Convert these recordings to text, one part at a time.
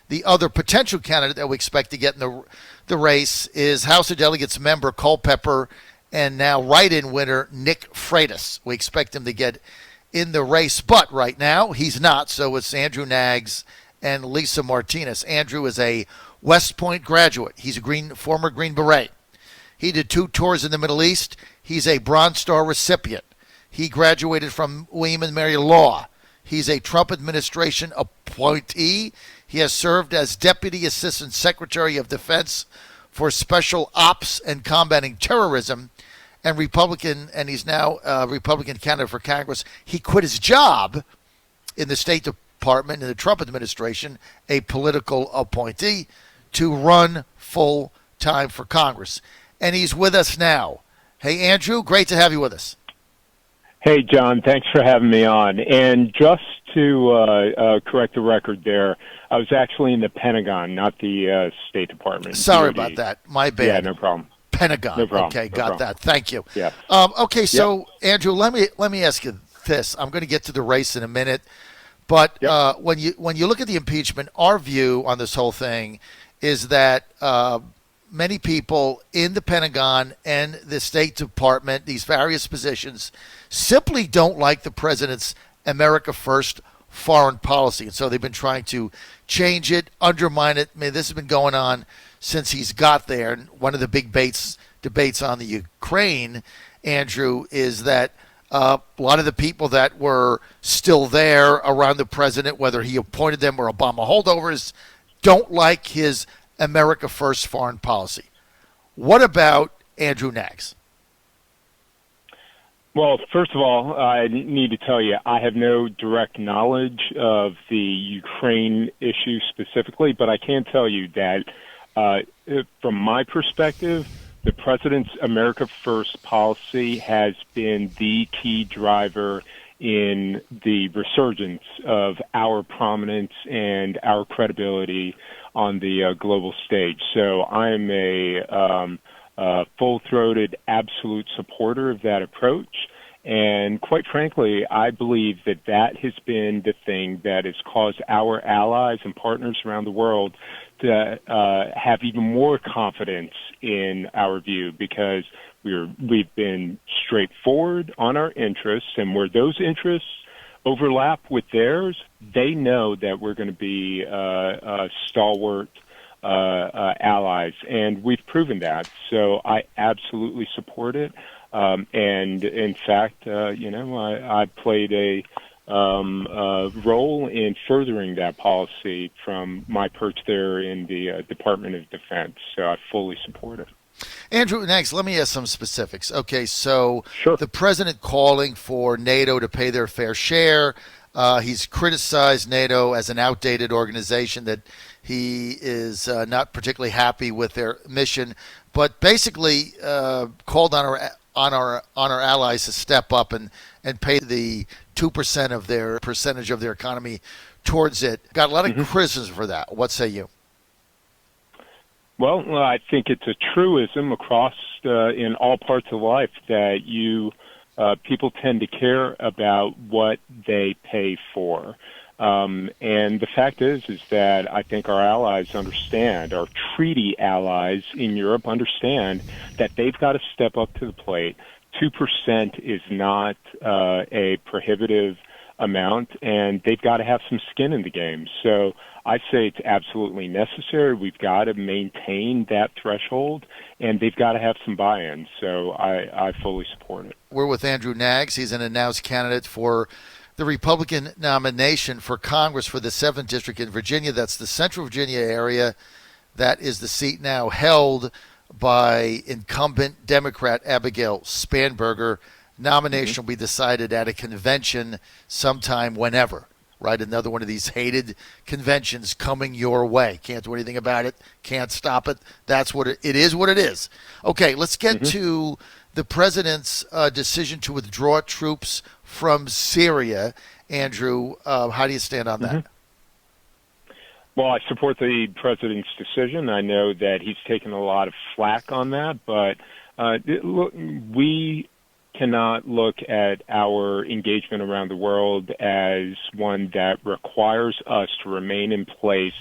The other potential candidate that we expect to get in the race is House of Delegates member Culpeper and now write-in winner Nick Freitas. We expect him to get in the race, but right now he's not, so it's Andrew Knaggs and Lisa Martinez. Andrew is a West Point graduate. He's a former Green Beret. He did 2 tours in the Middle East. He's a Bronze Star recipient. He graduated from William and Mary Law. He's a Trump administration appointee. He has served as Deputy Assistant Secretary of Defense for Special Ops and Combating Terrorism, and he's now a Republican candidate for Congress. He quit his job in the State Department in the Trump administration, a political appointee, to run full time for Congress. And he's with us now. Hey, Andrew, great to have you with us. Hey, John, thanks for having me on. And just to correct the record there, I was actually in the Pentagon, not the State Department. Sorry about that. My bad. Yeah, no problem. Pentagon. No problem. Okay, got that. Thank you. Yeah. Okay, so Andrew, let me ask you this. I'm going to get to the race in a minute, but when you look at the impeachment, our view on this whole thing is that many people in the Pentagon and the State Department, these various positions, simply don't like the president's America First foreign policy. And so they've been trying to change it, undermine it. I mean, this has been going on since he's got there. And one of the big debates on the Ukraine, Andrew, is that a lot of the people that were still there around the president, whether he appointed them or Obama holdovers, don't like his America First foreign policy. What about Andrew Knaggs? Well, first of all, I need to tell you, I have no direct knowledge of the Ukraine issue specifically, but I can tell you that from my perspective, the president's America First policy has been the key driver in the resurgence of our prominence and our credibility on the global stage. So I am a full-throated, absolute supporter of that approach. And quite frankly, I believe that has been the thing that has caused our allies and partners around the world to have even more confidence in our view, because we've been straightforward on our interests, and where those interests overlap with theirs, they know that we're going to be stalwart allies, and we've proven that. So I absolutely support it. And in fact, I played a role in furthering that policy from my perch there in the Department of Defense. So I fully support it. Andrew, next, let me ask some specifics. Okay, so Sure. The president calling for NATO to pay their fair share. He's criticized NATO as an outdated organization, that he is not particularly happy with their mission, but basically called on our allies to step up and pay the 2% of their percentage of their economy towards it. Got a lot of criticism for that. What say you? Well, I think it's a truism across in all parts of life that people tend to care about what they pay for. And the fact is that I think our allies understand, our treaty allies in Europe understand that they've got to step up to the plate. 2% is not a prohibitive amount, and they've got to have some skin in the game. So I say it's absolutely necessary. We've got to maintain that threshold, and they've got to have some buy-in. So I fully support it. We're with Andrew Knaggs. He's an announced candidate for the Republican nomination for Congress for the 7th District in Virginia. That's the Central Virginia area. That is the seat now held by incumbent Democrat Abigail Spanberger. Nomination will be decided at a convention sometime whenever, right? Another one of these hated conventions coming your way. Can't do anything about it. Can't stop it. That's what it is. What it is. Okay, let's get to the president's decision to withdraw troops from Syria. Andrew, how do you stand on that? Well, I support the president's decision. I know that he's taken a lot of flack on that, but we cannot look at our engagement around the world as one that requires us to remain in place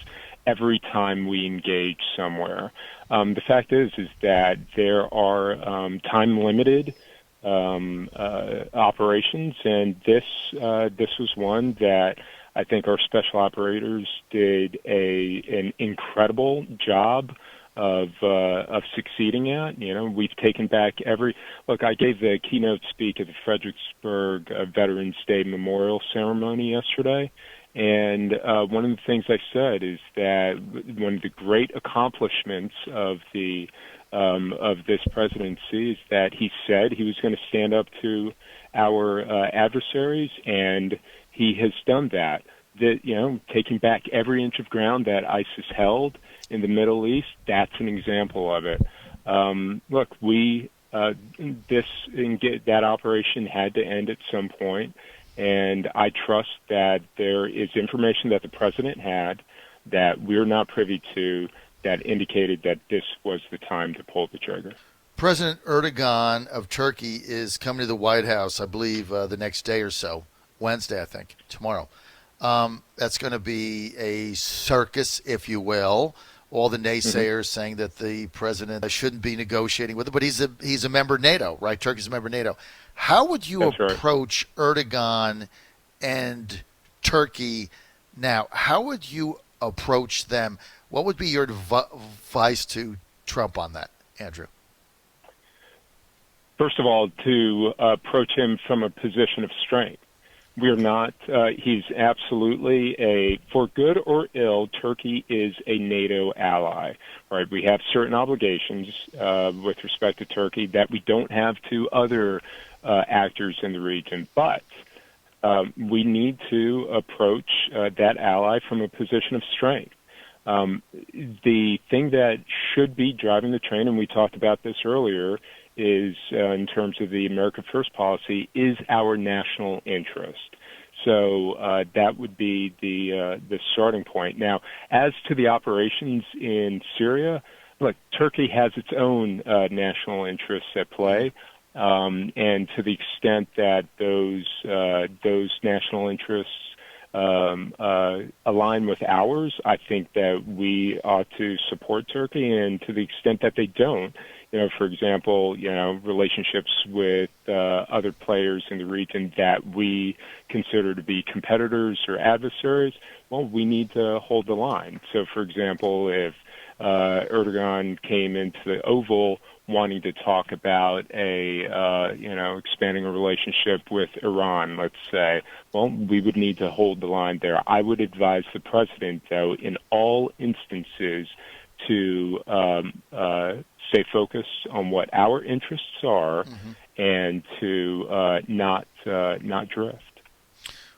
every time we engage somewhere. The fact is that there are time-limited operations, and this was one that I think our special operators did an incredible job of succeeding at. We've taken back look. I gave the keynote speak at the Fredericksburg Veterans Day Memorial Ceremony yesterday, and one of the things I said is that one of the great accomplishments of this presidency is that he said he was going to stand up to our adversaries, and he has done that. Taking back every inch of ground that ISIS held in the Middle East, that's an example of it. Look, that operation had to end at some point, and I trust that there is information that the president had that we're not privy to that indicated that this was the time to pull the trigger. President Erdogan of Turkey is coming to the White House, I believe, the next day or so, Wednesday, I think, tomorrow. That's going to be a circus, if you will. All the naysayers saying that the president shouldn't be negotiating with it, but he's a member of NATO, right? Turkey's a member of NATO. How would you approach Erdogan and Turkey now? How would you approach them? What would be your advice to Trump on that, Andrew? First of all, to approach him from a position of strength. We're not, he's absolutely for good or ill, Turkey is a NATO ally, right? We have certain obligations with respect to Turkey that we don't have to other actors in the region, but we need to approach that ally from a position of strength. The thing that should be driving the train, and we talked about this earlier, is in terms of the America First policy, is our national interest. So that would be the starting point. Now, as to the operations in Syria, look, Turkey has its own national interests at play, and to the extent that those national interests align with ours, I think that we ought to support Turkey, and to the extent that they don't, for example, relationships with other players in the region that we consider to be competitors or adversaries, well, we need to hold the line. So, for example, if Erdogan came into the Oval wanting to talk about expanding a relationship with Iran, let's say, well, we would need to hold the line there. I would advise the president, though, in all instances to stay focused on what our interests are and to not drift.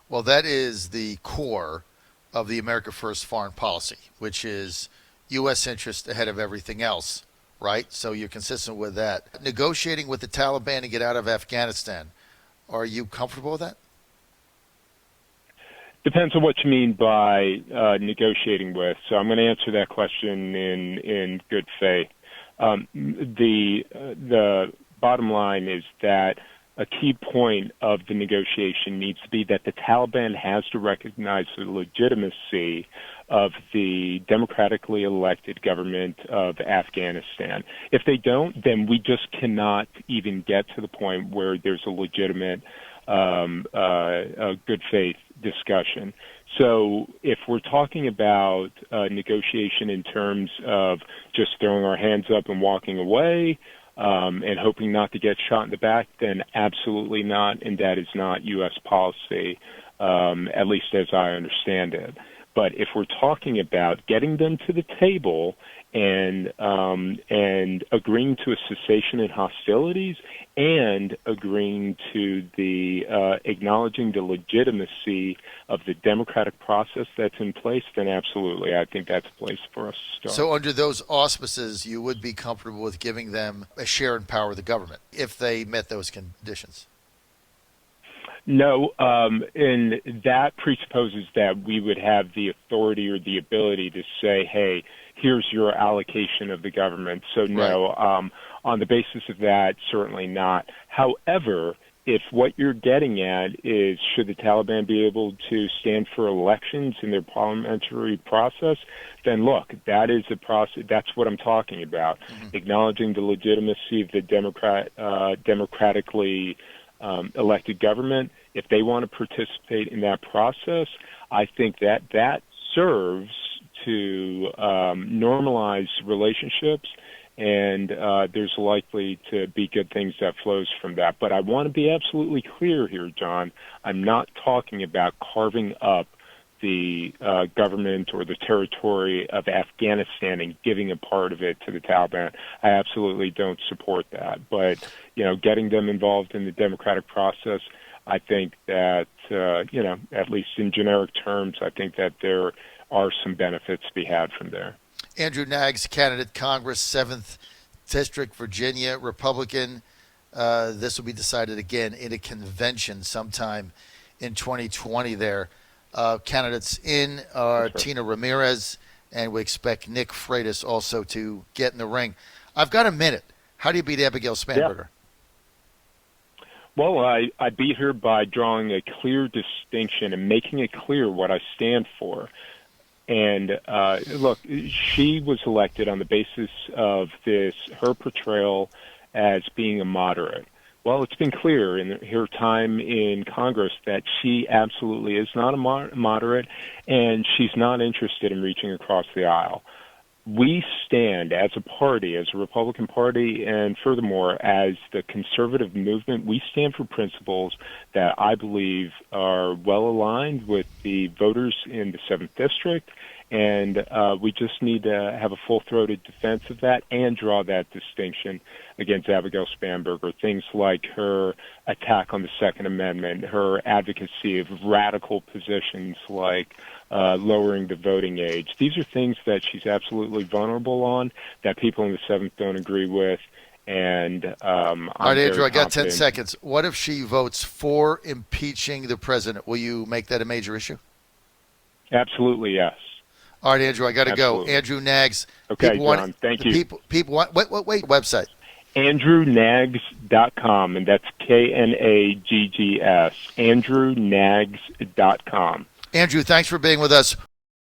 Well, that is the core of the America First foreign policy, which is U.S. interest ahead of everything else, right? So you're consistent with that. Negotiating with the Taliban to get out of Afghanistan, are you comfortable with that? Depends on what you mean by negotiating with. So I'm going to answer that question in good faith. The bottom line is that a key point of the negotiation needs to be that the Taliban has to recognize the legitimacy of the democratically elected government of Afghanistan. If they don't, then we just cannot even get to the point where there's a legitimate good faith discussion. So if we're talking about negotiation in terms of just throwing our hands up and walking away and hoping not to get shot in the back, then absolutely not, and that is not U.S. policy, at least as I understand it. But if we're talking about getting them to the table and agreeing to a cessation in hostilities and agreeing to the acknowledging the legitimacy of the democratic process that's in place, then absolutely, I think that's a place for us to start. So under those auspices, you would be comfortable with giving them a share in power of the government if they met those conditions? No, and that presupposes that we would have the authority or the ability to say, hey, here's your allocation of the government. So no, on the basis of that, certainly not. However, if what you're getting at is should the Taliban be able to stand for elections in their parliamentary process, then look, that is a process. That's what I'm talking about. Acknowledging the legitimacy of the democratically elected government. If they want to participate in that process, I think that serves to normalize relationships, and there's likely to be good things that flows from that. But I want to be absolutely clear here, John. I'm not talking about carving up the government or the territory of Afghanistan and giving a part of it to the Taliban. I absolutely don't support that. But, getting them involved in the democratic process, I think that, at least in generic terms, I think that there are some benefits to be had from there. Andrew Knaggs, candidate, Congress, 7th District, Virginia, Republican. This will be decided again in a convention sometime in 2020 there. Candidates in are Tina Ramirez, and we expect Nick Freitas also to get in the ring. I've got a minute. How do you beat Abigail Spanberger? Yeah. Well, I beat her by drawing a clear distinction and making it clear what I stand for. And look, she was elected on the basis of her portrayal as being a moderate. Well, it's been clear in her time in Congress that she absolutely is not a moderate, and she's not interested in reaching across the aisle. We stand as a party, as a Republican Party, and furthermore, as the conservative movement, we stand for principles that I believe are well aligned with the voters in the 7th District, and we just need to have a full-throated defense of that and draw that distinction against Abigail Spanberger. Things like her attack on the Second Amendment, her advocacy of radical positions like lowering the voting age. These are things that she's absolutely vulnerable on, that people in the 7th don't agree with. And all right, Andrew, I got 10 seconds. What if she votes for impeaching the president? Will you make that a major issue? Absolutely, yes. All right, Andrew, I got to go. Andrew Knaggs. Okay, John, thank you. People want, wait, website. AndrewKnaggs.com, and that's Knaggs. AndrewKnaggs.com. Andrew, thanks for being with us.